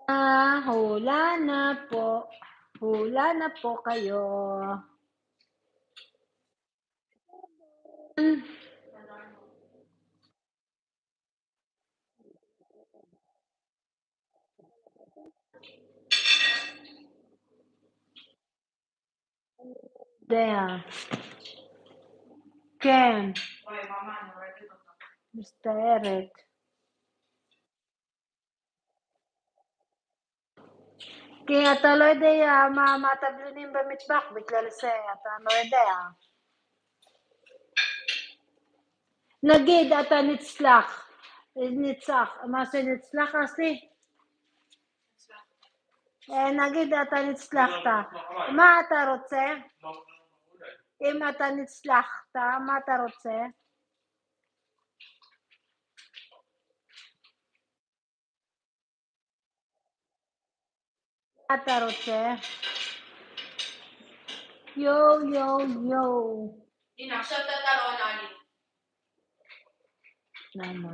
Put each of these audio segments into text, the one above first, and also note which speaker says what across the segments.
Speaker 1: Hula na po. Hula na po kayo. There. Ken. Mr. Eric. Kaya taloy de mama tablinin ba mitbak bitlelse taloy de Nagid ata nitslak. Nitsak. Masa nitslak kasi. Nagid ata nitslak ta. Matarotse. Ata nitslak ta. Matarotse. Matarotse. Yo.
Speaker 2: Inaksyon tataro nani.
Speaker 1: Nano.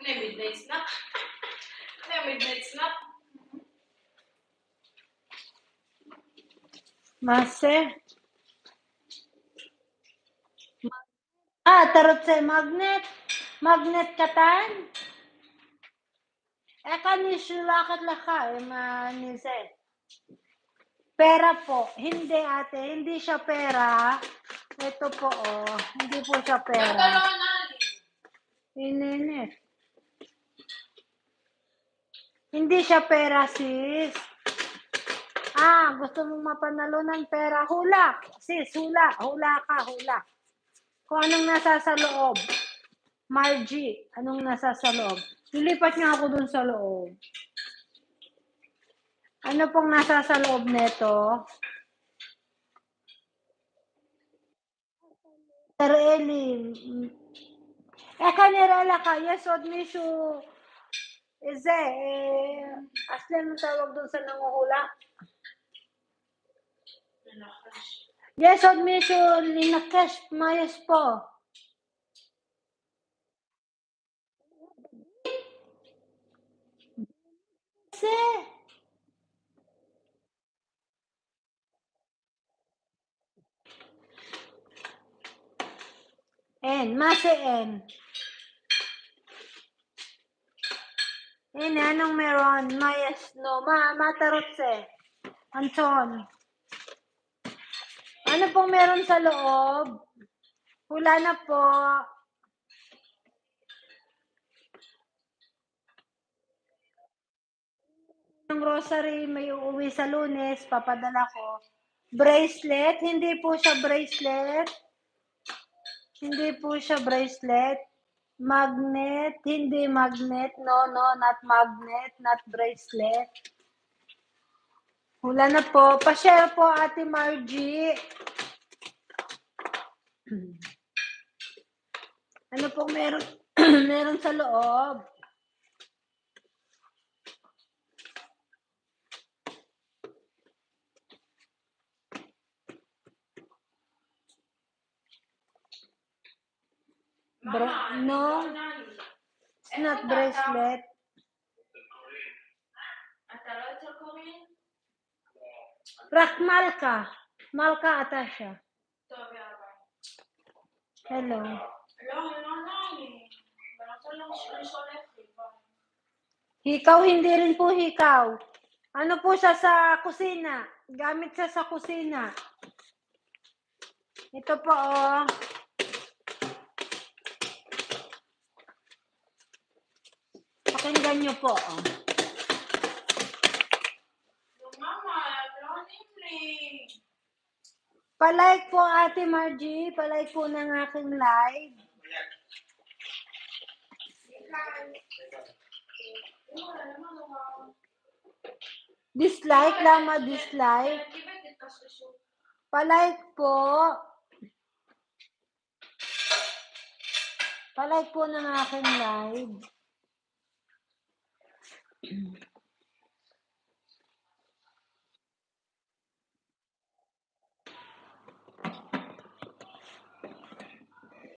Speaker 2: Midnight snack. Midnight snack.
Speaker 1: Mase. Tarotse magnet. Magnet katan. Kanisulakit laka. Manise. Pera po. Hindi ate. Hindi siya pera. Ito po Hindi po siya pera.
Speaker 2: Tataro nani.
Speaker 1: Inenit. Hindi siya pera, sis. Gusto mong mapanalo ng pera? Hula. Sis, hula. Hula ka, hula. Kung anong nasa sa loob. Margie, anong nasa sa loob? Lilipat niya ako dun sa loob. Ano pong nasa sa loob neto? Sir Eli. Kanirala ka. Yes, Odmishu. Aslan mo tawag dun sa nanguhula? Yes, Odmishu. Linakash. Mayos po. Kasi. Mase N. Anong meron? Mayas, no. Matarotse. Anton. Ano pong meron sa loob? Hula na po. Ang rosary may uuwi sa Lunes, papadala ko. Bracelet, hindi po siya bracelet. Hindi po siya bracelet. Magnet, hindi magnet. No, not magnet, not bracelet. Hula na po. Pa-share po, Ate Margie. Ano pong meron, meron sa loob? No, it's not bracelet. Malka. Malka ata siya. Hello. Hikaw, hindi rin po hikaw. Ano po siya sa kusina? Gamit siya sa kusina. Ito po, Pakinggan niyo po, Pa-like po, Ate Margie. Pa-like po ng aking live. Dislike lang, dislike. Pa-like po. Pa-like po ng aking live.